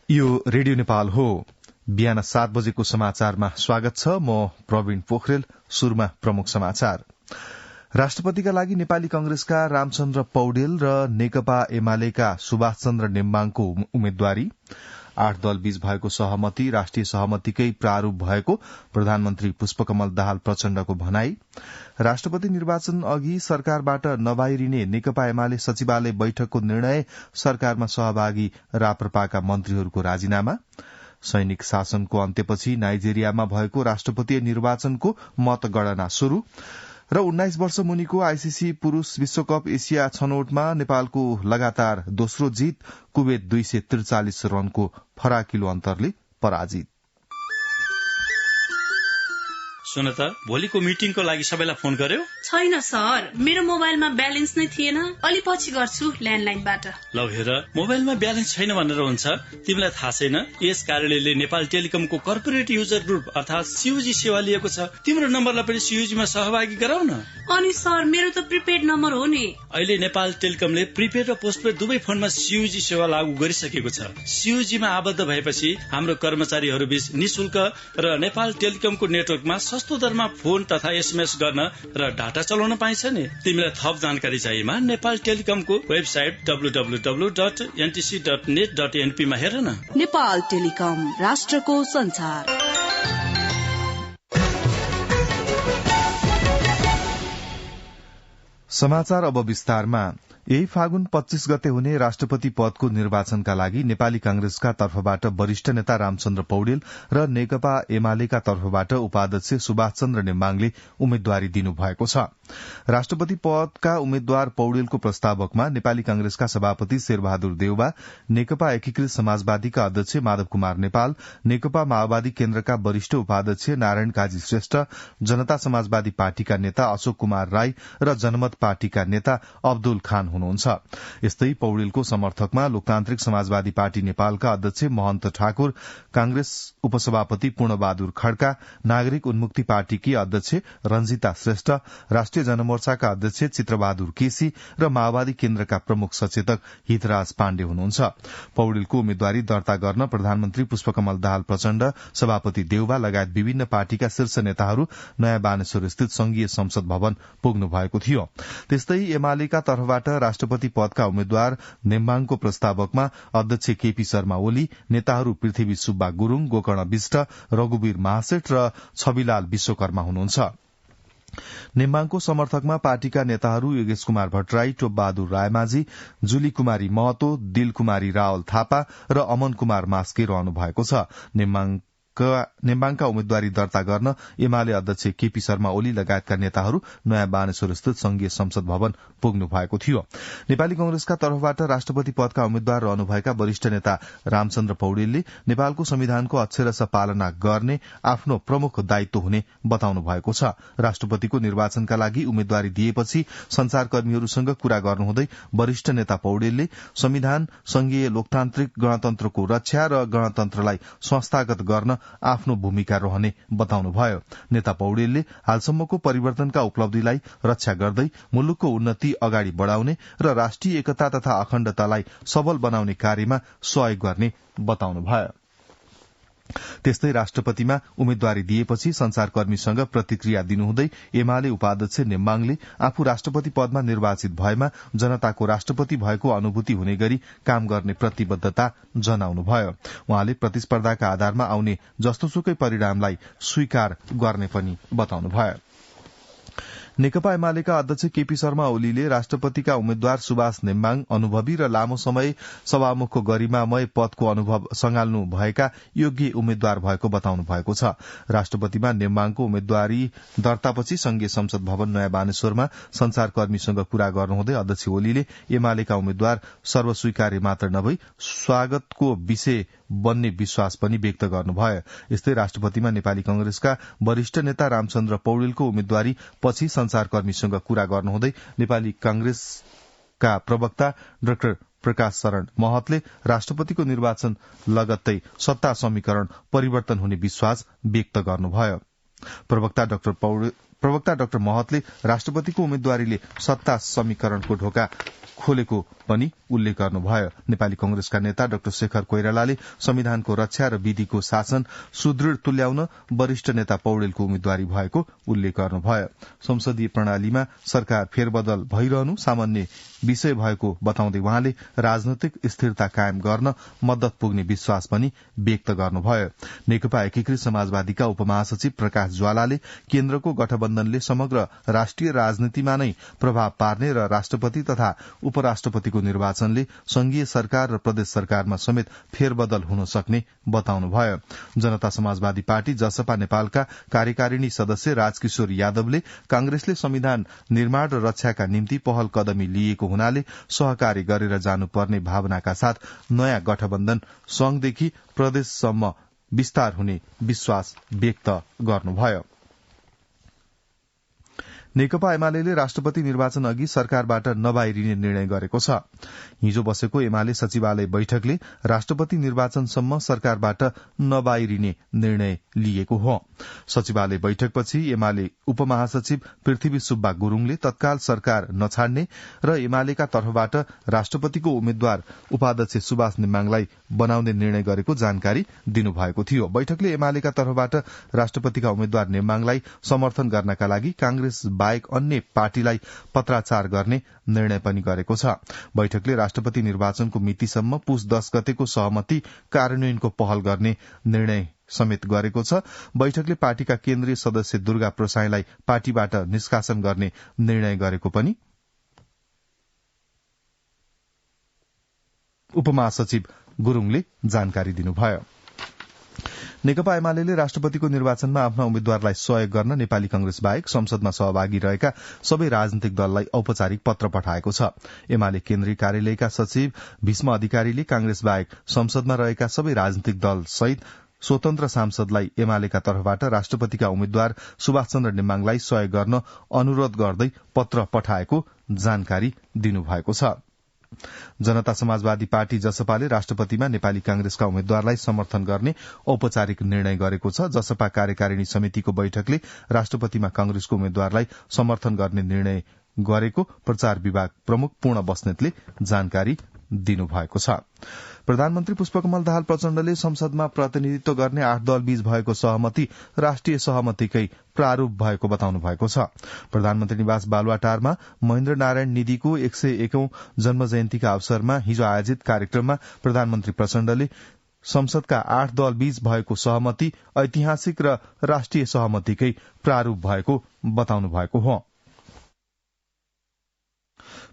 यो रेडियो नेपाल हो। बिहान 7 बजेको समाचारमा स्वागत छ। म प्रवीण पोखरेल। सुरुमा प्रमुख समाचार। राष्ट्रपतिका लागि नेपाली कंग्रेसका रामचन्द्र पौडेल र नेकपा एमालेका सुभाष चन्द्र नेम्बाङको उम्मेद्वारी, 8 दलबीच भएको सहमति राष्ट्रिय सहमतिकै प्रारूप भएको प्रधानमन्त्री पुष्पकमल दाहाल प्रचण्डको भनाई, राष्ट्रपति निर्वाचन अघि सरकारबाट नबाहिरिने नेकपा एमाले सचिवालय बैठकको निर्णय, सरकारमा सहभागी राप्रपाका मन्त्रीहरूको राजीनामा, सैनिक शासनको अन्त्यपछि नाइजेरियामा भएको राष्ट्रपतीय निर्वाचनको मतगणना शुरू र 19 वर्ष मुनिको आईसीसी पुरूष विश्वकप एसिया छनौटमा नेपालको लगातार दोस्रो जीत, कुवेत 243 रनको फराकिलो अन्तरले पराजित। सुन त, भोलिको मिटिङको लागि सबैलाई फोन गर्यो? छैन सर, मेरो मोबाइलमा ब्यालेन्स नै थिएन। अलि पछि गर्छु ल्यान्डलाइनबाट। लौ हेर, मोबाइलमा ब्यालेन्स छैन भनेर हुन्छ? तिमीलाई थाहा छैन यस कार्यालयले नेपाल टेलिकमको कर्पोरेट युजर ग्रुप अर्थात सीयूजी सेवा लिएको छ। तिम्रो नम्बरलाई पनि सीयूजीमा सहभागी गराउ न। अनि सर, मेरो त प्रिपेड नम्बर हो नि। अहिले नेपाल टेलिकमले प्रिपेड र पोस्टपेड दुवै फोनमा सीयूजी सेवा लागू गरिसकेको छ। सीयूजीमा आबद्ध भएपछि हाम्रो कर्मचारीहरू बीच निशुल्क र नेपाल टेलिकमको नेटवर्कमा सस्तो दरमा फोन तथा एसएमएस गर्न र डाटा चलाउन पाइन्छ नि। तिमीलाई थप जानकारी चाहिएमा नेपाल टेलिकमको वेबसाइट www.ntc.net.np मा हेर न। नेपाल टेलिकम, राष्ट्रको संचार। समाचार अब विस्तारमा। यही फागुन 25 गते हुने राष्ट्रपति पदको निर्वाचनका लागि नेपाली कांग्रेसका तर्फबाट वरिष्ठ नेता रामचन्द्र पौडेल र नेकपा एमालेका तर्फबाट उपाध्यक्ष सुभाष चन्द्र नेम्बाङले उम्मेद्वारी दिनुभएको छ। राष्ट्रपति पदका उम्मेद्वार पौडेलको प्रस्तावकमा नेपाली कांग्रेसका सभापति शेरबहादुर देउवा, नेकपा एकीकृत समाजवादीका अध्यक्ष माधव कुमार नेपाल, नेकपा माओवादी केन्द्रका वरिष्ठ उपाध्यक्ष नारायण काजी श्रेष्ठ, जनता समाजवादी पार्टीका नेता अशोक कुमार राई र जनमत पार्टीका नेता अब्दुल खान हुनुहुन्छ। यस्तै पौडेलको समर्थकमा लोकतान्त्रिक समाजवादी पार्टी नेपालका अध्यक्ष महन्त ठाकुर, कांग्रेस उपसभापति पूर्णबहादुर खड्का, नागरिक उन्मुक्ति पार्टीकी अध्यक्ष रंजिता श्रेष्ठ, राष्ट्रिय जनमोर्चाका अध्यक्ष चित्रबहादुर केसी र माओवादी केन्द्रका प्रमुख सचेतक हितराज पाण्डे हुनुहुन्छ। पौडेलको उम्मेद्वारी दर्ता गर्न प्रधानमन्त्री पुष्पकमल दाहाल प्रचण्ड, सभापति देउवा लगायत विभिन्न पार्टीका शीर्ष नेताहरू नयाँ बानेश्वर स्थित संघीय संसद भवन पुग्नु भएको थियो। त्यस्तै एमालेका तर्फबाट राष्ट्रपति पदका उम्मेद्वार नेम्बाङको प्रस्तावकमा अध्यक्ष केपी शर्मा ओली, नेताहरू पृथ्वी सुब्बा गुरूङ, गोकर्ण विष्ट, रघुवीर महासेठ र छविलाल विश्वकर्मा हुनुहुन्छ। नेम्बाङको समर्थकमा पार्टीका नेताहरू योगेश कुमार भट्टराई, टोपबहादुर रायमाझी, जुली कुमारी महतो, दिल कुमारी रावल थापा र अमन कुमार मास्के रहनु भएको छ। नेम्बाङका उम्मेद्वारी दर्ता गर्न एमाले अध्यक्ष केपी शर्मा ओली लगायतका नेताहरू नयाँ बानेश्वर स्थित संघीय संसद भवन पुग्नु भएको थियो। नेपाली कंग्रेसका तर्फबाट राष्ट्रपति पदका उम्मेद्वार रहनुभएका वरिष्ठ नेता रामचन्द्र पौडेलले नेपालको संविधानको अक्षरशः पालना गर्ने आफ्नो प्रमुख दायित्व हुने बताउनु भएको छ। राष्ट्रपतिको निर्वाचनका लागि उम्मेद्वारी दिएपछि संचारकर्मीहरूसँग कुरा गर्नुहुँदै वरिष्ठ नेता पौडेलले संविधान संघीय लोकतान्त्रिक गणतन्त्रको रक्षा र गणतन्त्रलाई संस्थागत गर्न आफ्नो भूमिका रहने बताउनुभयो। नेता पौडेलले हालसम्मको परिवर्तनका उपलब्धिलाई रक्षा गर्दै मुलुकको उन्नति अगाडि बढ़ाउने र राष्ट्रिय एकता तथा अखण्डतालाई सबल बनाउने कार्यमा सहयोग गर्ने बताउनुभयो। त्यस्तै राष्ट्रपतिमा उम्मेद्वारी दिएपछि संचारकर्मीसँग प्रतिक्रिया दिनुहुँदै एमाले उपाध्यक्ष नेम्बाङले आफू राष्ट्रपति पदमा निर्वाचित भएमा जनताको राष्ट्रपति भएको अनुभूति हुने गरी काम गर्ने प्रतिबद्धता जनाउनुभयो। उहाँले प्रतिस्पर्धाका आधारमा आउने जस्तोसुकै परिणामलाई स्वीकार गर्ने पनि बताउनुभयो। नेकपा एमालेका अध्यक्ष केपी शर्मा ओलीले राष्ट्रपतिका उम्मेद्वार सुभाष नेम्बाङ अनुभवी र लामो समय सभामुखको गरिमामय पदको अनुभव संगाल्नु भएका योग्य उम्मेद्वार भएको बताउनु भएको छ। राष्ट्रपतिमा नेम्बाङको उम्मेद्वारी दर्तापछि संघीय संसद भवन नयाँ बानेश्वरमा संचारकर्मीसँग कुरा गर्नुहुँदै अध्यक्ष ओलीले एमालेका उम्मेद्वार सर्वस्वीकार्य मात्र नभई स्वागतको विषय बन्ने विश्वास पनि व्यक्त गर्नुभयो। यस्तै राष्ट्रपतिमा नेपाली कंग्रेसका वरिष्ठ नेता रामचन्द्र पौडेलको उम्मेद्वारी पछि संचारकर्मीसँग कुरा गर्नुहुँदै नेपाली कांग्रेसका प्रवक्ता डाक्टर प्रकाश शरण महतले राष्ट्रपतिको निर्वाचन लगत्तै सत्ता समीकरण परिवर्तन हुने विश्वास व्यक्त गर्नुभयो। प्रवक्ता डाक्टर प्रवक्ता डाक्टर महतले राष्ट्रपतिको उम्मेद्वारीले सत्ता समीकरणको ढोका खोलेको पनि उल्लेख गर्नुभयो। नेपाली कंग्रेसका नेता डाक्टर शेखर कोइरालाले संविधानको रक्षा र विधिको शासन सुदृढ़ तुल्याउन वरिष्ठ नेता पौडेलको उम्मेद्वारी भएको उल्लेख गर्नुभयो। संसदीय प्रणालीमा सरकार फेरबदल भइरहनु सामान्य विषय भएको बताउँदै उहाँले राजनैतिक स्थिरता कायम गर्न मद्दत पुग्ने विश्वास पनि व्यक्त गर्नुभयो। नेकपा एकीकृत समाजवादीका उपमहासचिव प्रकाश ज्वालाले केन्द्रको गठबन्धनले समग्र राष्ट्रिय राजनीतिमा नै प्रभाव पार्ने र राष्ट्रपति तथा उपराष्ट्रपतिको निर्वाचनले संघीय सरकार र प्रदेश सरकारमा समेत फेरबदल हुन सक्ने बताउनुभयो। जनता समाजवादी पार्टी जसपा नेपालका कार्यकारिणी सदस्य राजकिशोर यादवले कांग्रेसले संविधान निर्माण र रक्षाका निम्ति पहल कदमी लिएको हुनाले सहकार्य गरेर जानुपर्ने भावनाका साथ नयाँ गठबन्धन संघदेखि प्रदेशसम्म विस्तार हुने विश्वास व्यक्त गर्नुभयो। नेकपा एमाले राष्ट्रपति निर्वाचन अघि सरकारबाट नबाहिरिने निर्णय गरेको छ। हिजो बसेको एमाले सचिवालय बैठकले राष्ट्रपति निर्वाचनसम्म सरकारबाट नबाहिरिने निर्णय लिएको हो। सचिवालय बैठकपछि एमाले उपमहासचिव पृथ्वी सुब्बा गुरूङले तत्काल सरकार नछाड्ने र एमालेका तर्फबाट राष्ट्रपतिको उम्मेद्वार उपाध्यक्ष सुभाष नेमाङलाई बनाउने निर्णय गरेको जानकारी दिनुभएको थियो। बैठकले एमालेका तर्फबाट राष्ट्रपतिका उम्मेद्वार नेमाङलाई समर्थन गर्नका लागि कांग्रेस बाहेक अन्य पार्टीलाई पत्राचार गर्ने निर्णय पनि गरेको छ। बैठकले राष्ट्रपति निर्वाचनको मितिसम्म पुस 10 गतेको सहमति कार्यान्वयनको पहल गर्ने निर्णय समेत गरेको छ। बैठकले पार्टीका केन्द्रीय सदस्य दुर्गा प्रसाईलाई पार्टीबाट निष्कासन गर्ने निर्णय गरेको पनि उपमहासचिव गुरूङले जानकारी दिनुभयो। नेकपा एमाले राष्ट्रपतिको निर्वाचनमा आफ्ना उम्मेद्वारलाई सहयोग गर्न नेपाली कांग्रेस बाहेक संसदमा सहभागी रहेका सबै राजनीतिक दललाई औपचारिक पत्र पठाएको छ। एमाले केन्द्रीय कार्यालयका सचिव भीष्म अधिकारीले कांग्रेस बाहेक संसदमा रहेका सबै राजनीतिक दल सहित स्वतन्त्र सांसदलाई एमालेका तर्फबाट राष्ट्रपतिका उम्मेद्वार सुभाष चन्द्र नेमाङलाई सहयोग गर्न अनुरोध गर्दै पत्र पठाएको जानकारी दिनुभएको छ। जनता समाजवादी पार्टी जसपाले राष्ट्रपतिमा नेपाली कांग्रेसका उम्मेद्वारलाई समर्थन गर्ने औपचारिक निर्णय गरेको छ। जसपा कार्यकारिणी समितिको बैठकले राष्ट्रपतिमा कांग्रेसको उम्मेद्वारलाई समर्थन गर्ने निर्णय गरेको प्रचार विभाग प्रमुख पूर्ण बस्नेतले जानकारी दिनुभएको छ। प्रधानमन्त्री पुष्पकमल दाहाल प्रचण्डले संसदमा प्रतिनिधित्व गर्ने 8 दल बीच भएको सहमति राष्ट्रिय सहमतिकै प्रारूप भएको बताउनु भएको छ। प्रधानमन्त्री निवास बालुवाटारमा महेन्द्र नारायण निधिको 101औं जन्म जयन्तीका अवसरमा हिजो आयोजित कार्यक्रममा प्रधानमन्त्री प्रचण्डले संसदका 8 दल बीच भएको सहमति ऐतिहासिक र राष्ट्रिय सहमतिकै प्रारूप भएको बताउनु भएको हो।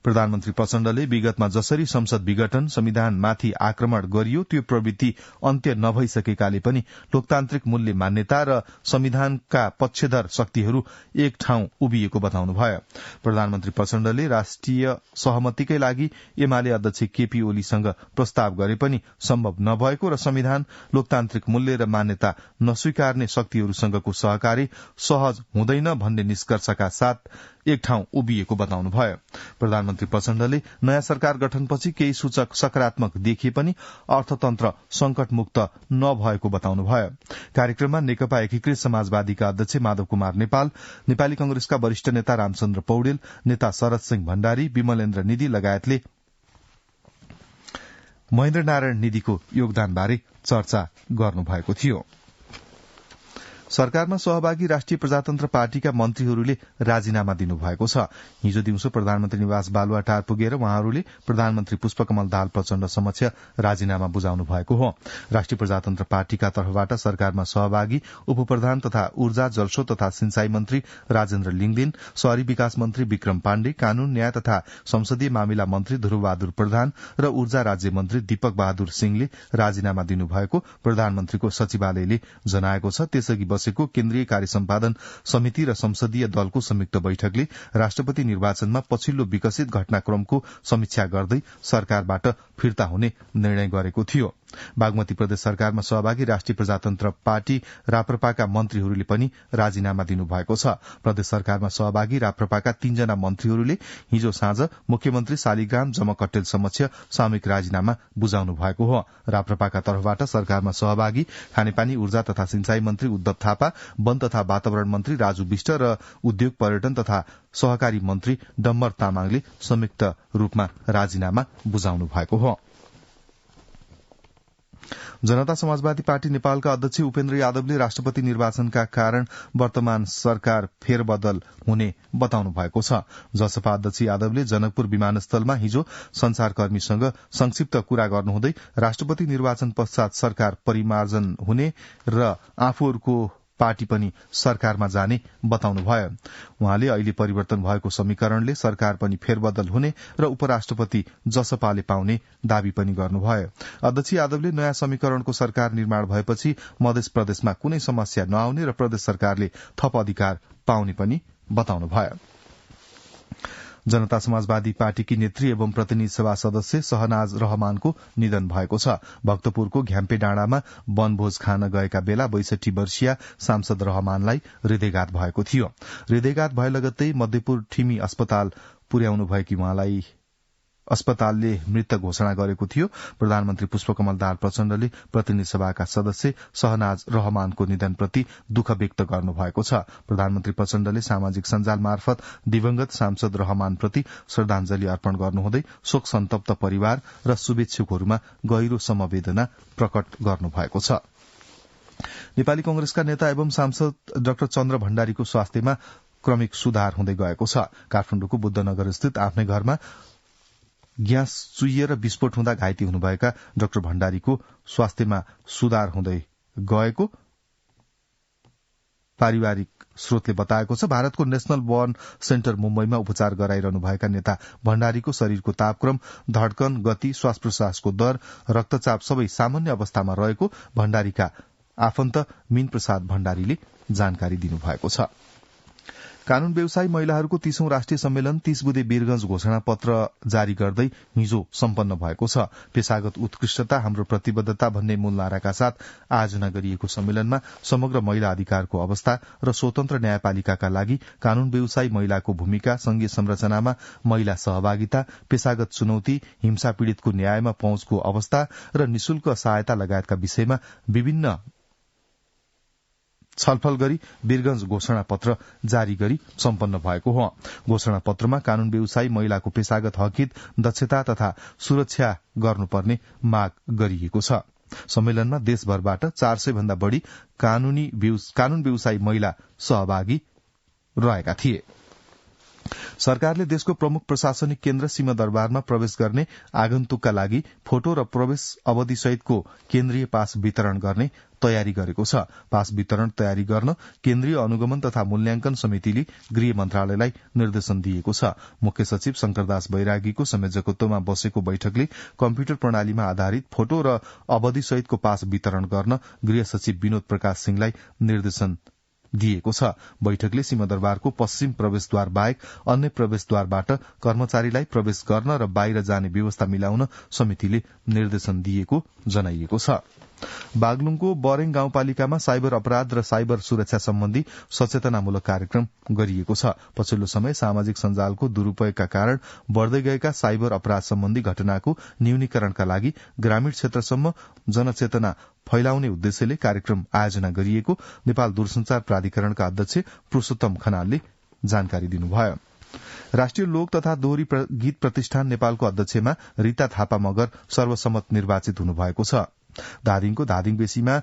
प्रधानमन्त्री प्रचण्डले विगतमा जसरी संसद विघटन संविधानमाथि आक्रमण गरियो त्यो प्रवृत्ति अन्त्य नभइसकेकाले पनि लोकतान्त्रिक मूल्य मान्यता र संविधानका पक्षधर शक्तिहरू एक ठाउँ उभिएको बताउनुभयो। प्रधानमन्त्री प्रचण्डले राष्ट्रिय सहमतिकै लागि एमाले अध्यक्ष केपी ओलीसँग प्रस्ताव गरे पनि सम्भव नभएको र संविधान लोकतान्त्रिक मूल्य र मान्यता नस्वीकार्ने शक्तिहरूसँगको सहकारी सहज हुँदैन भन्ने निष्कर्षका साथ एक ठाउँ उभिएको बताउनुभयो। प्रधानमन्त्री प्रचण्डले नयाँ सरकार गठनपछि केही सूचक सकारात्मक देखिए पनि अर्थतन्त्र संकटमुक्त नभएको बताउनुभयो। कार्यक्रममा नेकपा एकीकृत समाजवादीका अध्यक्ष माधव कुमार नेपाल, नेपाली कांग्रेसका वरिष्ठ नेता रामचन्द्र पौडेल, नेता शरद सिंह भण्डारी, विमलेन्द्र निधि लगायतले महेन्द्र नारायण निधिको योगदानबारे चर्चा गर्नुभएको थियो। सरकारमा सहभागी राष्ट्रिय प्रजातन्त्र पार्टीका मन्त्रीहरूले राजीनामा दिनुभएको छ। हिजो दिउँसो प्रधानमन्त्री निवास बालुवाटार पुगेर उहाँहरूले प्रधानमन्त्री पुष्पकमल दाहाल प्रचण्ड समक्ष राजीनामा बुझाउनु भएको हो। राष्ट्रिय प्रजातन्त्र पार्टीका तर्फबाट सरकारमा सहभागी उपप्रधान तथा ऊर्जा जलस्रोत तथा सिंचाई मन्त्री राजेन्द्र लिङदेन, शहरी विकास मन्त्री विक्रम पाण्डे, कानून न्याय तथा संसदीय मामिला मन्त्री ध्रुवबहादुर प्रधान र ऊर्जा राज्य मन्त्री दीपक बहादुर सिंहले राजीनामा दिनुभएको प्रधानमन्त्रीको सचिवालयले जनाएको छ। त्यसअघि बसेको केन्द्रीय कार्य सम्पादन समिति र संसदीय दलको संयुक्त बैठकले राष्ट्रपति निर्वाचनमा पछिल्लो विकसित घटनाक्रमको समीक्षा गर्दै सरकारबाट फिर्ता हुने निर्णय गरेको थियो। बागमती प्रदेश सरकारमा सहभागी राष्ट्रिय प्रजातन्त्र पार्टी राप्रपाका मन्त्रीहरूले पनि राजीनामा दिनुभएको छ। प्रदेश सरकारमा सहभागी राप्रपाका 3 जना मन्त्रीहरूले हिजो साँझ मुख्यमन्त्री शालिग्राम जमकट्टेल समक्ष सामूहिक राजीनामा बुझाउनु भएको हो। राप्रपाका तर्फबाट सरकारमा सहभागी खानेपानी ऊर्जा तथा सिंचाई मन्त्री उद्धव थापा, वन तथा वातावरण मन्त्री राजु विष्ट र उद्योग पर्यटन तथा सहकारी मन्त्री डम्बर तामाङले संयुक्त रूपमा राजीनामा बुझाउनु भएको हो। जनता समाजवादी पार्टी नेपालका अध्यक्ष उपेन्द्र यादवले राष्ट्रपति निर्वाचनका कारण वर्तमान सरकार फेरबदल हुने बताउनु भएको छ। जसपा अध्यक्ष यादवले जनकपुर विमानस्थलमा हिजो संचारकर्मीसँग संक्षिप्त कुरा गर्नुहुँदै राष्ट्रपति निर्वाचन पश्चात सरकार परिमार्जन हुने र आफूहरूको पार्टी पनि सरकारमा जाने बताउनुभयो। उहाँले अहिले परिवर्तन भएको समीकरणले सरकार पनि फेरबदल हुने र उपराष्ट्रपति जसपाले पाउने दावी पनि गर्नुभयो। अध्यक्ष यादवले नयाँ समीकरणको सरकार निर्माण भएपछि मध्य प्रदेशमा कुनै समस्या नआउने र प्रदेश सरकारले थप अधिकार पाउने पनि बताउनुभयो। जनता समाजवादी पार्टीकी नेत्री एवं प्रतिनिधि सभा सदस्य शहनाज रहमानको निधन भएको छ। भक्तपुरको घ्याम्पे डाँडामा वनभोज खान गएका बेला 62 वर्षीय सांसद रहमानलाई हृदयघात भएको थियो। हृदयघात भए लगत्तै मध्यपुर ठिमी अस्पताल पुर्याउनु भएकी उहाँलाई अस्पतालले मृत घोषणा गरेको थियो। प्रधानमन्त्री पुष्पकमल दाहाल प्रचण्डले प्रतिनिधि सभाका सदस्य शहनाज रहमानको निधनप्रति दुःख व्यक्त गर्नुभएको छ। प्रधानमन्त्री प्रचण्डले सामाजिक सञ्जाल मार्फत दिवंगत सांसद रहमानप्रति श्रद्धांजलि अर्पण गर्नुहुँदै शोक सन्तप्त परिवार र शुभेच्छुकहरूमा गहिरो समवेदना प्रकट गर्नुभएको छ। नेपाली कंग्रेसका नेता एवं सांसद डाक्टर चन्द्र भण्डारीको स्वास्थ्यमा क्रमिक सुधार हुँदै गएको छ। काठमाडौँको बुद्धनगर स्थित आफ्नै घरमा ग्यास चुहिएर विस्फोट हुँदा घाइते हुनुभएका डाक्टर भण्डारीको स्वास्थ्यमा सुधार हुँदै गएको पारिवारिक स्रोतले बताएको छ। भारतको नेशनल बर्न सेन्टर मुम्बईमा उपचार गराइरहनुभएका नेता भण्डारीको शरीरको तापक्रम, धड्कन, गति, श्वास प्रश्वासको दर, रक्तचाप सबै सामान्य अवस्थामा रहेको भण्डारीका आफन्त मीन प्रसाद भण्डारीले जानकारी दिनुभएको छ। कानून व्यवसायी महिलाहरूको 30औं राष्ट्रिय सम्मेलन 30 बुँदे वीरगंज घोषणा पत्र जारी गर्दै हिजो सम्पन्न भएको छ। पेशागत उत्कृष्टता हाम्रो प्रतिबद्धता भन्ने मूल नाराका साथ आयोजना गरिएको सम्मेलनमा समग्र महिला अधिकारको अवस्था र स्वतन्त्र न्यायपालिकाका लागि कानून व्यवसायी महिलाको भूमिका, संघीय संरचनामा महिला सहभागिता, पेशागत चुनौती, हिंसा पीड़ितको न्यायमा पहुँचको अवस्था र निशुल्क सहायता लगायतका विषयमा विभिन्न छलफल गरी वीरगंज घोषणा पत्र जारी गरी सम्पन्न भएको हो। घोषणा पत्रमा कानून व्यवसायी महिलाको पेशागत हकित, दक्षता तथा सुरक्षा गर्नुपर्ने माग गरिएको छ। सम्मेलनमा देशभरबाट 400 भन्दा बढ़ी कानून व्यवसायी महिला सहभागी रहेका थिए। सरकारले देशको प्रमुख प्रशासनिक केन्द्र सिंहदरबारमा प्रवेश गर्ने आगन्तुकका लागि फोटो र प्रवेश अवधि सहितको केन्द्रीय पास वितरण गर्ने तयारी गरेको छ। पास वितरण तयारी गर्न केन्द्रीय अनुगमन तथा मूल्याङ्कन समितिले गृह मन्त्रालयलाई निर्देशन दिएको छ। मुख्य सचिव शंकरदास बैरागीको संयोजकत्वमा बसेको बैठकले कम्प्युटर प्रणालीमा आधारित फोटो र अवधि सहितको पास वितरण गर्न गृह सचिव विनोद प्रकाश सिंहलाई निर्देशन दिएको छ। बैठकले सिंहदरबारको पश्चिम प्रवेशद्वार बाहेक अन्य प्रवेशद्वारबाट कर्मचारीलाई प्रवेश गर्न र बाहिर जाने व्यवस्था मिलाउन समितिले निर्देशन दिएको जनाइएको छ। बागलुङको बरेङ गाउँपालिकामा साइबर अपराध र साइबर सुरक्षा सम्बन्धी सचेतनामूलक कार्यक्रम गरिएको छ। पछिल्लो समय सामाजिक सञ्जालको दुरूपयोगका कारण बढ़दै गएका साइबर अपराध सम्बन्धी घटनाको न्यूनीकरणका लागि ग्रामीण क्षेत्रसम्म जनचेतना फैलाउने उद्देश्यले कार्यक्रम आयोजना गरिएको नेपाल दूरसंचार प्राधिकरणका अध्यक्ष पुरूषोत्तम खनालले जानकारी दिनुभयो। राष्ट्रिय लोक तथा दोहोरी गीत प्रतिष्ठान नेपालको अध्यक्षमा रीता थापा मगर सर्वसम्मत निर्वाचित हुनुभएको छ। धादिङको धादिङ बेसीमा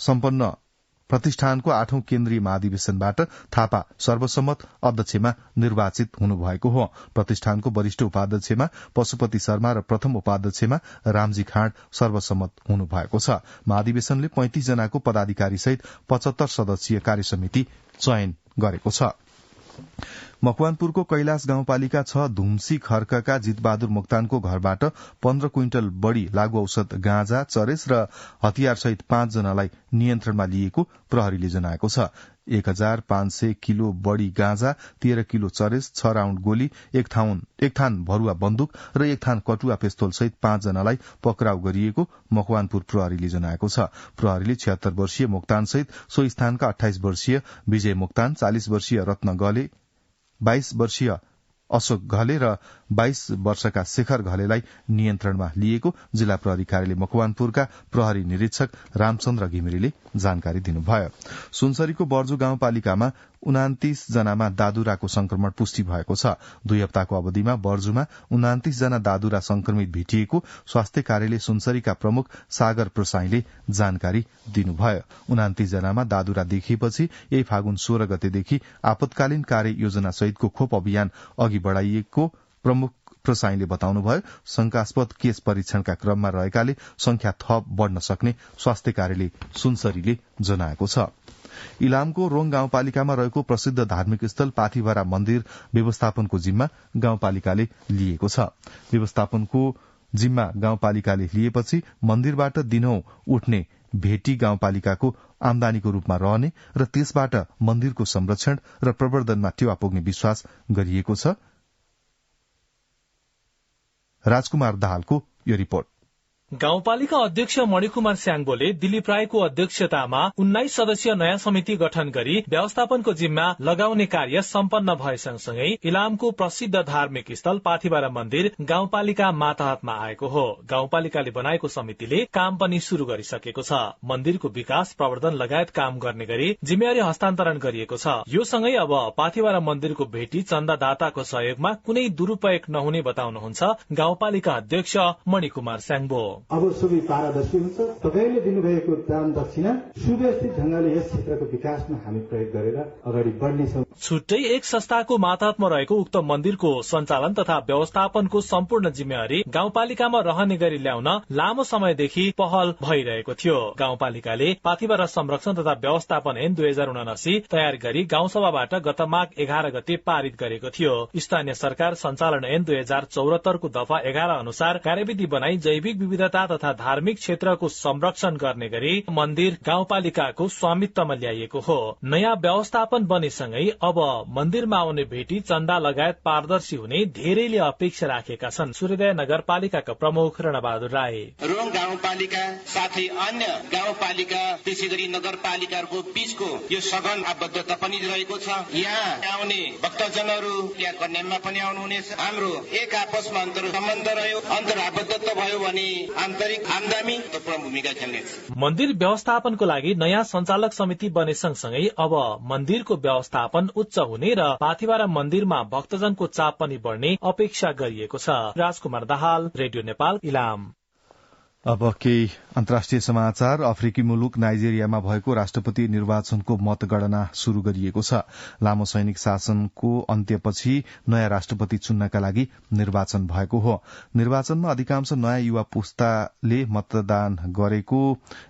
सम्पन्न प्रतिष्ठानको 8औं केन्द्रीय महाधिवेशनबाट थापा सर्वसम्मत अध्यक्षमा निर्वाचित हुनुभएको हो। प्रतिष्ठानको वरिष्ठ उपाध्यक्षमा पशुपति शर्मा र प्रथम उपाध्यक्षमा रामजी खाँड सर्वसम्मत हुनुभएको छ। महाधिवेशनले 35 जनाको पदाधिकारी सहित 75 सदस्यीय कार्यसमिति चयन गरेको छ। मकवानपुरको कैलाश गाउँपालिका 6 धुम्सी खर्कका जितबहादुर मोक्तानको घरबाट 15 क्विन्टल बढ़ी लागू औषध गाँजा, चरेस र हतियारसहित 5 जनालाई नियन्त्रणमा लिएको प्रहरीले जनाएको छ। 1500 किलो बढ़ी गाँजा, 13 किलो चरेस, 6 राउण्ड गोली, एक थान भरुवा बन्दुक र एक थान कटुवा पिस्तोल सहित 5 जनालाई पक्राउ गरिएको मकवानपुर प्रहरीले जनाएको छ। प्रहरीले 76 वर्षीय मोक्तान सहित सो स्थानका 28 वर्षीय विजय मोक्तान, 40 वर्षीय रत्न गले, 22 वर्षीय अशोक घले र 22 वर्षका शेखर घलेलाई नियन्त्रणमा लिएको जिल्ला प्रहरी कार्यालय मकवानपुरका प्रहरी निरीक्षक रामचन्द्र घिमिरेले जानकारी दिनुभयो। सुनसरीको बर्जु गाउँपालिकामा 29 जनामा दादुराको संक्रमण पुष्टि भएको छ। 2 हप्ताको अवधिमा बर्जुमा 29 जना दादुरा संक्रमित भेटिएको स्वास्थ्य कार्यालय सुनसरीका प्रमुख सागर प्रसाईले जानकारी दिनुभयो। 29 जनामा दादुरा देखिएपछि यही फागुन 16 गतेदेखि आपतकालीन कार्य योजना सहितको खोप अभियान अघि बढ़ाइएको प्रमुख प्रसाईले बताउनुभयो। शंकास्पद केस परीक्षणका क्रममा रहेकाले संख्या थप बढ़न सक्ने स्वास्थ्य कार्यालय सुनसरीले जनाएको छ। इलामको रोङ गाउँपालिकामा रहेको प्रसिद्ध धार्मिक स्थल पाथिभरा मन्दिर व्यवस्थापनको जिम्मा गाउँपालिकाले लिएको छ। व्यवस्थापनको जिम्मा गाउँपालिकाले लिएपछि मन्दिरबाट दिनौं उठ्ने भेटी गाउँपालिकाको आमदानीको रूपमा रहने र त्यसबाट मन्दिरको संरक्षण र प्रवर्धनमा टेवा पुग्ने विश्वास गरिएको छ। राजकुमार दाहालको यो रिपोर्ट। गाउँपालिका अध्यक्ष मणिकुमार स्याङबोले दिलीप राईको अध्यक्षतामा 19 सदस्यीय नयाँ समिति गठन गरी व्यवस्थापनको जिम्मा लगाउने कार्य सम्पन्न भए सँगसँगै इलामको प्रसिद्ध धार्मिक स्थल पाथिभरा मन्दिर गाउँपालिका मातहतमा आएको हो। गाउँपालिकाले बनाएको समितिले काम पनि शुरू गरिसकेको छ। मन्दिरको विकास प्रवर्धन लगायत काम गर्ने गरी जिम्मेवारी हस्तान्तरण गरिएको छ। यो सँगै अब पाथिभरा मन्दिरको भेटी चन्दादाताको सहयोगमा कुनै दुरूपयोग नहुने बताउनुहुन्छ गाउँपालिका अध्यक्ष मणिकुमार स्याङबो। अब सबै पारदर्शी हुन्छ। तपाईले दिनुभएको दान दक्षिणा सुव्यवस्थित ढंगले यस क्षेत्रको विकासमा हामी प्रयोग गरेर अगाडि बढ्नेछौं। छुट्टै एक संस्थाको मातहतमा रहेको उक्त मन्दिरको सञ्चालन तथा व्यवस्थापनको सम्पूर्ण जिम्मेवारी गाउँपालिकामा रहने गरी ल्याउन लामो समयदेखि पहल भइरहेको थियो। गाउँपालिकाले पाथिभरा संरक्षण तथा व्यवस्थापन ऐन 2079 तयार गरी गाउँसभाबाट गत माघ 11 गते पारित गरेको थियो। स्थानीय सरकार सञ्चालन ऐन 2074 को दफा 11 अनुसार कार्यविधि बनाई जैविक विविधता तथा धार्मिक क्षेत्रको संरक्षण गर्ने गरी मन्दिर गाउँपालिकाको स्वामित्वमा ल्याइएको हो। नयाँ व्यवस्थापन बनेसँगै अब मन्दिरमा आउने भेटी चन्दा लगायत पारदर्शी हुने धेरैले अपेक्षा राखेका छन्। सूर्योदय नगरपालिकाका प्रमुख रणबहादुर राई। रोङ गाउँपालिका साथै अन्य गाउँपालिका त्यसै गरी नगरपालिकाहरूको बीचको यो सघन आबद्धता पनि रहेको छ। यहाँ आउने भक्तजनहरू यहाँ कन्यामा पनि आउनुहुनेछ। हाम्रो एक आपसमा अन्तर सम्बन्ध रह्यो, अन्तर आबद्धता भयो भने आन्तरिक आमदानी प्रमुख भूमिका खेल्नेछ। मन्दिर व्यवस्थापनको लागि नयाँ सञ्चालक समिति बने सँगसँगै अब मन्दिरको व्यवस्थापन उच्च हुने र पाथिभरा मन्दिरमा भक्तजनको चाप पनि बढ्ने अपेक्षा गरिएको छ। राजकुमार दाहाल, रेडियो नेपाल, इलाम। अब केही अन्तर्राष्ट्रिय समाचार। अफ्रिकी मुलुक नाइजेरियामा भएको राष्ट्रपति निर्वाचनको मतगणना शुरू गरिएको छ। लामो सैनिक शासनको अन्त्यपछि नयाँ राष्ट्रपति चुन्नका लागि निर्वाचन भएको हो। निर्वाचनमा अधिकांश नयाँ युवा पुस्ताले मतदान गरेको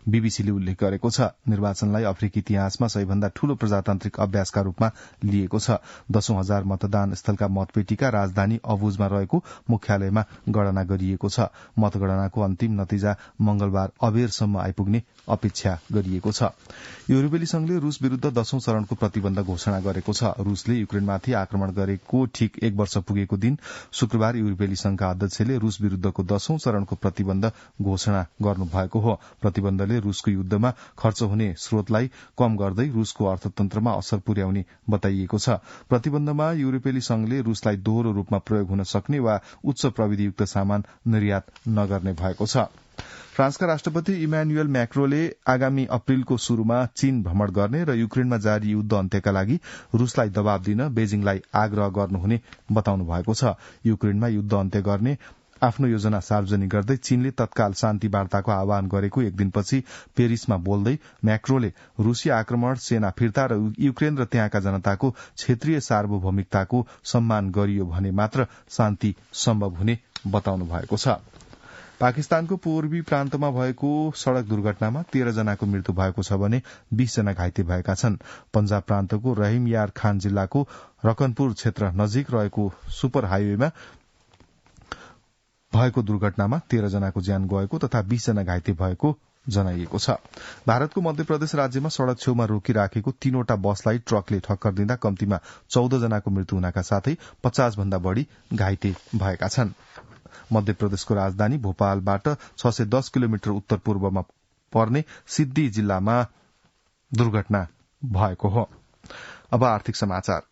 बीबीसीले उल्लेख गरेको छ। निर्वाचनलाई अफ्रिकी इतिहासमा सबैभन्दा ठूलो प्रजातान्त्रिक अभ्यासका रूपमा लिएको छ। 10,000 मतदान स्थलका मतपेटिका राजधानी अबुजमा रहेको मुख्यालयमा गणना गरिएको छ। मतगणनाको अन्तिम नतिजा मंगलबार अबेरसम्म आइपुग्ने अपेक्षा गरिएको छ। युरोपेली संघले रूस विरूद्ध 10औं चरणको प्रतिबन्ध घोषणा गरेको छ। रूसले युक्रेनमाथि आक्रमण गरेको ठीक 1 वर्ष पुगेको दिन शुक्रबार युरोपेली संघका अध्यक्षले रूस विरूद्धको 10औं चरणको प्रतिबन्ध घोषणा गर्नुभएको हो। प्रतिबन्धले रूसको युद्धमा खर्च हुने स्रोतलाई कम गर्दै रूसको अर्थतन्त्रमा असर पुर्याउने बताइएको छ। प्रतिबन्धमा युरोपेली संघले रूसलाई दोहोरो रूपमा प्रयोग हुन सक्ने वा उच्च प्रविधियुक्त सामान निर्यात नगर्ने भएको छ। फ्रान्सका राष्ट्रपति इमानुएल मैक्रोले आगामी अप्रिलको शुरूमा चीन भ्रमण गर्ने र युक्रेनमा जारी युद्ध अन्त्यका लागि रूसलाई दबाव दिन बेजिङलाई आग्रह गर्नुहुने बताउनु भएको छ। युक्रेनमा युद्ध अन्त्य गर्ने आफ्नो योजना सार्वजनिक गर्दै चीनले तत्काल शान्ति वार्ताको आह्वान गरेको एक दिनपछि पेरिसमा बोल्दै मैक्रोले रूसी आक्रमण, सेना फिर्ता र युक्रेन र त्यहाँका जनताको क्षेत्रीय सार्वभौमिकताको सम्मान गरियो भने मात्र शान्ति सम्भव हुने बताउनु भएको छ। पाकिस्तानको पूर्वी प्रान्तमा भएको सड़क दुर्घटनामा 13 जनाको मृत्यु भएको छ भने 20 जना घाइते भएका छन्। पंजाब प्रान्तको रहीम यार खान जिल्लाको रकनपुर क्षेत्र नजिक रहेको सुपर हाइवेमा भएको दुर्घटनामा 13 जनाको ज्यान गएको तथा 20 जना घाइते भएको जनाइएको छ। भारतको मध्य प्रदेश राज्यमा सड़क छेउमा रोकिराखेको 3वटा बसलाई ट्रकले ठक्कर दिँदा कम्तीमा 14 जनाको मृत्यु हुनका साथै 50 भन्दा बढ़ी घाइते भएका छन्। मध्य प्रदेशको राजधानी भोपालबाट 610 किलोमिटर उत्तर पूर्वमा पर्ने सिद्धि जिल्लामा दुर्घटना भएको हो। अब आर्थिक समाचार।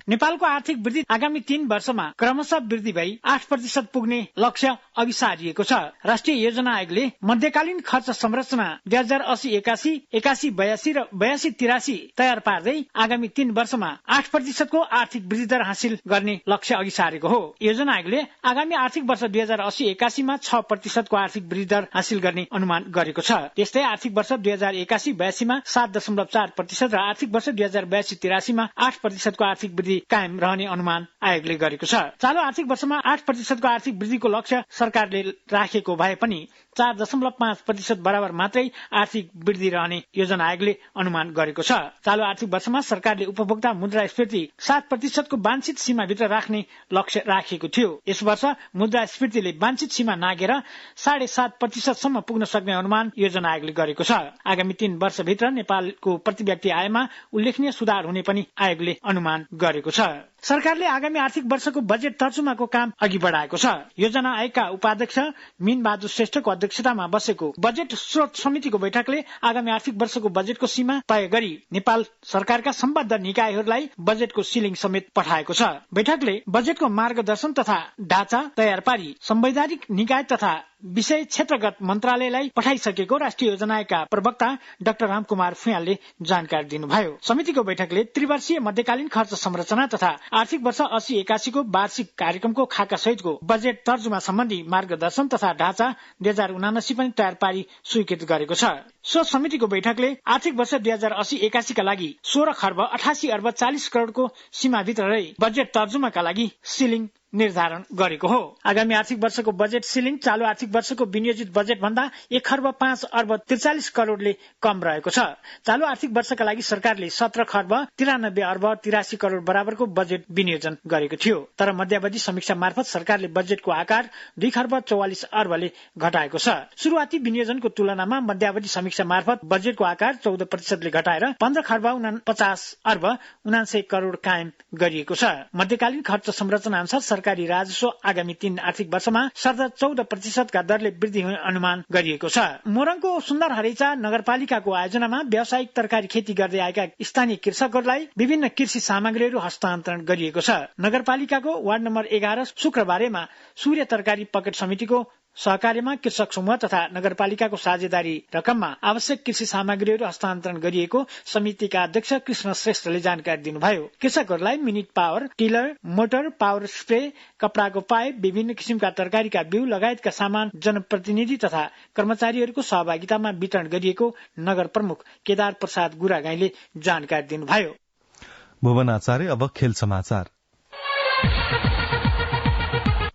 नेपालको आर्थिक वृद्धि आगामी 3 वर्षमा क्रमशः वृद्धि भई 8% पुग्ने लक्ष्य अघि सारिएको छ। राष्ट्रिय योजना आयोगले मध्यकालीन खर्च संरचना 2080-81, 81-82 र 82-83 तयार पार्दै आगामी 3 वर्षमा 8% को आर्थिक वृद्धि दर हासिल गर्ने लक्ष्य अघि सारेको हो। योजना आयोगले आगामी आर्थिक वर्ष 2080-81 मा 6% को आर्थिक वृद्धि दर हासिल गर्ने अनुमान गरेको छ। त्यस्तै आर्थिक वर्ष 2081-82 मा 7.4% र आर्थिक वर्ष 2082-83 मा 8% को आर्थिक वृद्धि कायम रहने अनुमान आयोगले गरेको छ। चालू आर्थिक वर्षमा 8% को आर्थिक वृद्धिको लक्ष्य सरकारले राखेको भए पनि 4.5% बराबर मात्रै आर्थिक वृद्धि रहने योजना आयोगले अनुमान गरेको छ। चालू आर्थिक वर्षमा सरकारले उपभोक्ता मुद्रास्फीति 7% को वाञ्छित सीमाभित्र राख्ने लक्ष्य राखेको थियो। यस वर्ष मुद्रास्फीतिले वाञ्छित सीमा नागेर 7.5% सम्म पुग्न सक्ने अनुमान योजना आयोगले गरेको छ। आगामी 3 वर्षभित्र नेपालको प्रति व्यक्ति आयमा उल्लेखनीय सुधार हुने पनि आयोगले अनुमान गरेको छ। सरकारले आगामी आर्थिक वर्षको बजेट तर्जुमाको काम अघि बढाएको छ। योजना आयोगका उपाध्यक्ष मीन बहादुर श्रेष्ठको अध्यक्षतामा बसेको बजेट स्रोत समितिको बैठकले आगामी आर्थिक वर्षको बजेटको सीमा तय गरी नेपाल सरकारका सम्बद्ध निकायहरूलाई बजेटको सिलिङ समेत पठाएको छ। बैठकले बजेटको मार्गदर्शन तथा ढाँचा तयार पारी संवैधानिक निकाय तथा विषय क्षेत्रगत मन्त्रालयलाई पठाइसकेको राष्ट्रिय योजना आयोगका प्रवक्ता डाक्टर रामकुमार फुयालले जानकारी दिनुभयो। समितिको बैठकले त्रिवर्षीय मध्यकालीन खर्च संरचना तथा आर्थिक वर्ष 80-81 को वार्षिक कार्यक्रमको खाका सहितको बजेट तर्जुमा सम्बन्धी मार्गदर्शन तथा ढाँचा 2079 पनि तयार पारी स्वीकृत गरेको छ। सो समितिको बैठकले आर्थिक वर्ष 2080-81 का लागि 16 खर्ब 88 अर्ब 40 करोड़को सीमाभित्र रही बजेट तर्जुमाका लागि सिलिङ निर्धारण गरेको हो। आगामी आर्थिक वर्षको बजेट सिलिङ चालू आर्थिक वर्षको विनियोजित बजेट भन्दा 1 खर्ब 5 अर्ब 43 करोड़ले कम रहेको छ। चालू आर्थिक वर्षका लागि सरकारले 17 खर्ब 93 अर्ब 83 करोड़ बराबरको बजेट विनियोजन गरेको थियो। तर मध्यावधि समीक्षा मार्फत सरकारले बजेटको आकार 2 खर्ब 44 अर्बले घटाएको छ। सुरुवाती विनियोजनको तुलनामा मध्यावधि समीक्षा मार्फत बजेटको आकार 14% ले घटाएर 15 खर्ब 49 अर्ब 79 करोड़ कायम गरिएको छ। मध्यकालीन खर्च संरचना अनुसार सरकारी राजस्व आगामी 3 आर्थिक वर्षमा 14% का दरले वृद्धि हुने अनुमान गरिएको छ। मोरङको सुन्दर हरेचा नगरपालिकाको आयोजनामा व्यावसायिक तरकारी खेती गर्दै आएका स्थानीय कृषकहरूलाई विभिन्न कृषि सामग्रीहरू हस्तान्तरण गरिएको छ। नगरपालिकाको वार्ड नम्बर 11 शुक्रबारेमा सूर्य तरकारी पकेट समितिको सहकार्यमा कृषक समूह तथा नगरपालिकाको साझेदारी रकममा आवश्यक कृषि सामग्रीहरू हस्तान्तरण गरिएको समितिका अध्यक्ष कृष्ण श्रेष्ठले जानकारी दिनुभयो। कृषकहरूलाई minute power tiller, motor, power spray, कपडाको पाइप, विभिन्न किसिमका तरकारीका बिउ लगायतका सामान जनप्रतिनिधि तथा कर्मचारीहरूको सहभागितामा वितरण गरिएको नगर प्रमुख केदार प्रसाद गुरागाईले जानकारी दिनुभयो। भुवन आचार्य। अब खेल समाचार।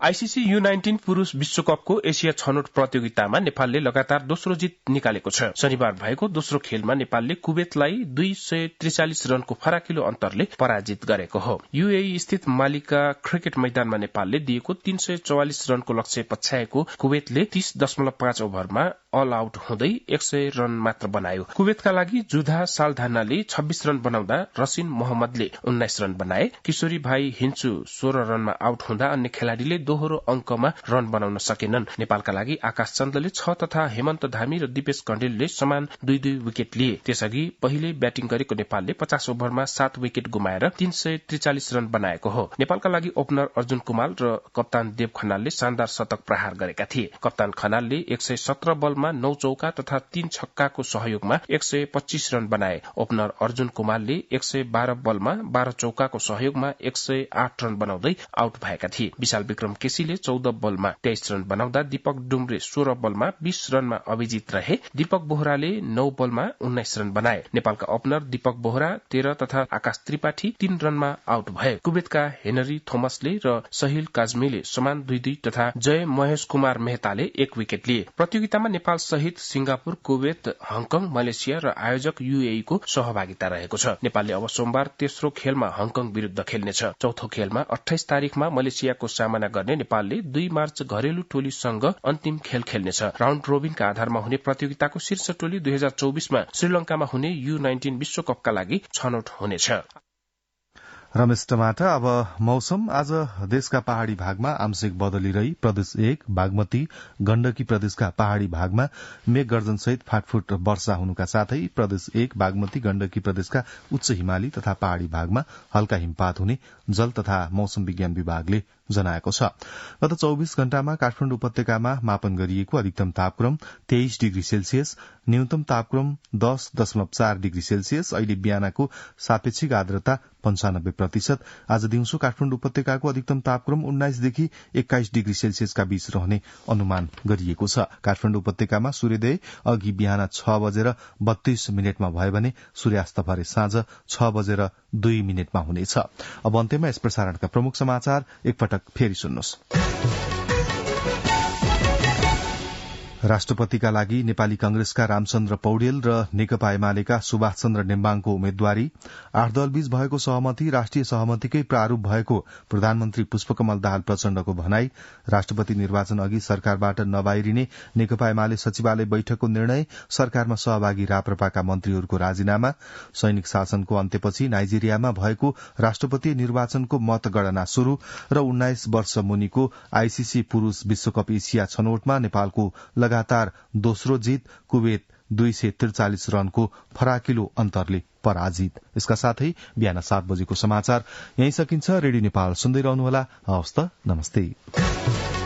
आईसीसी U19 पुरूष विश्वकपको एसिया छनौट प्रतियोगितामा नेपालले लगातार दोस्रो जित निकालेको छ। शनिबार भएको दोस्रो खेलमा नेपालले कुवेतलाई 243 रनको फराकिलो अन्तरले पराजित गरेको हो। यूएई स्थित मालिका क्रिकेट मैदानमा नेपालले दिएको 344 रनको लक्ष्य पछ्याएको कुवेतले 30.5 ओभरमा अल आउट हुँदै 100 रन मात्र बनायो। कुवेतका लागि जुधा सालधानाले 26 रन बनाउँदा रसिन मोहम्मदले 19 रन बनाए। किशोरी भाइ हिन्चु 16 रनमा आउट हुँदा अन्य खेलाड़ीले दोहोरो अंकमा रन बनाउन सकेनन्। नेपालका लागि आकाश चन्दले 6 तथा हेमन्त धामी र दिपेश कण्डेलले समान 2-2 विकेट लिए। त्यसअघि पहिले ब्याटिङ गरेको नेपालले 50 ओभरमा 7 विकेट गुमाएर 343 रन बनाएको हो। नेपालका लागि ओपनर अर्जुन कुमाल र कप्तान देव खनालले शानदार शतक प्रहार गरेका थिए। कप्तान खनालले 117 बलमा 9 चौका तथा 3 छक्काको सहयोगमा 125 रन बनाए। ओपनर अर्जुन कुमालले 112 बलमा 12 चौकाको सहयोगमा 108 रन बनाउँदै आउट भएका थिए। विशाल विक्रम केसीले 14 बलमा 23 रन बनाउँदा दीपक डुम्रे 16 बलमा 20 रनमा अभिजित रहे। दीपक बोहराले 9 बलमा 19 रन बनाए। नेपालका ओपनर दीपक बोहरा 13 तथा आकाश त्रिपाठी 3 रनमा आउट भए। कुवेतका हेनरी थोमसले र सहिल काजमीले समान 2-2 तथा जय महेश कुमार मेहताले 1 विकेट लिए। प्रतियोगितामा नेपाल सहित सिंगापुर, कुवेत, हङकङ, मलेसिया र आयोजक UAE को सहभागिता रहेको छ। नेपालले अब सोमबार तेस्रो खेलमा हङकङ विरूद्ध खेल्नेछ। चौथो खेलमा 28 तारिखमा मलेसियाको सामना गर्ने नेपालले 2 मार्च घरेलु टोलीसँग अन्तिम खेल खेल्नेछ। राउण्ड रोबिनका आधारमा हुने प्रतियोगिताको शीर्ष टोली 2024 मा श्रीलंकामा हुने U19 विश्वकपका लागि छनौट हुनेछ। रमेश टमाटा। अब मौसम। आज देशका पहाड़ी भागमा आंशिक बदली रही प्रदेश 1 बागमती गण्डकी प्रदेशका पहाड़ी भागमा मेघ गर्जनसहित फाटफुट वर्षा हुनुका साथै प्रदेश 1 बागमती गण्डकी प्रदेशका उच्च हिमाली तथा पहाड़ी भागमा हल्का हिमपात हुने जल तथा मौसम विज्ञान विभागले जनाएको छ। गत 24 घण्टामा काठमाडौँ उपत्यकामा मापन गरिएको अधिकतम तापक्रम 23 डिग्री सेल्सियस, न्यूनतम तापक्रम 10.4 डिग्री सेल्सियस। अहिले बिहानको सापेक्षिक आर्द्रता 95%। आज दिउँसो काठमाडौँ उपत्यकाको अधिकतम तापक्रम 19 देखि 21 डिग्री सेल्सियसका बीच रहने अनुमान गरिएको छ। काठमाडौँ उपत्यकामा सूर्योदय अघि बिहान 6:32 भयो भने सूर्यास्त भरे साँझ 6:02 हुनेछ। अब अन्त्यमा यस प्रसारणका प्रमुख समाचार एकपटक फेरि सुन्नुहोस्। राष्ट्रपतिका लागि नेपाली कांग्रेसका रामचन्द्र पौडेल र नेकपा एमालेका सुभाष चन्द्र नेम्बाङको उम्मेद्वारी, 8 दलबीच भएको सहमति राष्ट्रिय सहमतिकै प्रारूप भएको प्रधानमन्त्री पुष्पकमल दाहाल प्रचण्डको भनाई, राष्ट्रपति निर्वाचन अघि सरकारबाट नबाहिरिने नेकपा एमाले सचिवालय बैठकको निर्णय, सरकारमा सहभागी राप्रपाका मन्त्रीहरूको राजीनामा, सैनिक शासनको अन्त्यपछि नाइजेरियामा भएको राष्ट्रपति निर्वाचनको मतगणना शुरू र 19 वर्ष मुनिको आईसीसी पुरूष विश्वकप एसिया छनौटमा नेपालको लगातार दोस्रो जीत, कुवेत 243 रनको फराकिलो अन्तरले पराजित। यसका साथै बिहान 7 बजेको समाचार यही सकिन्छ। रेडियो नेपाल सुन्दै रहनुहोला। हवस् त, नमस्ते।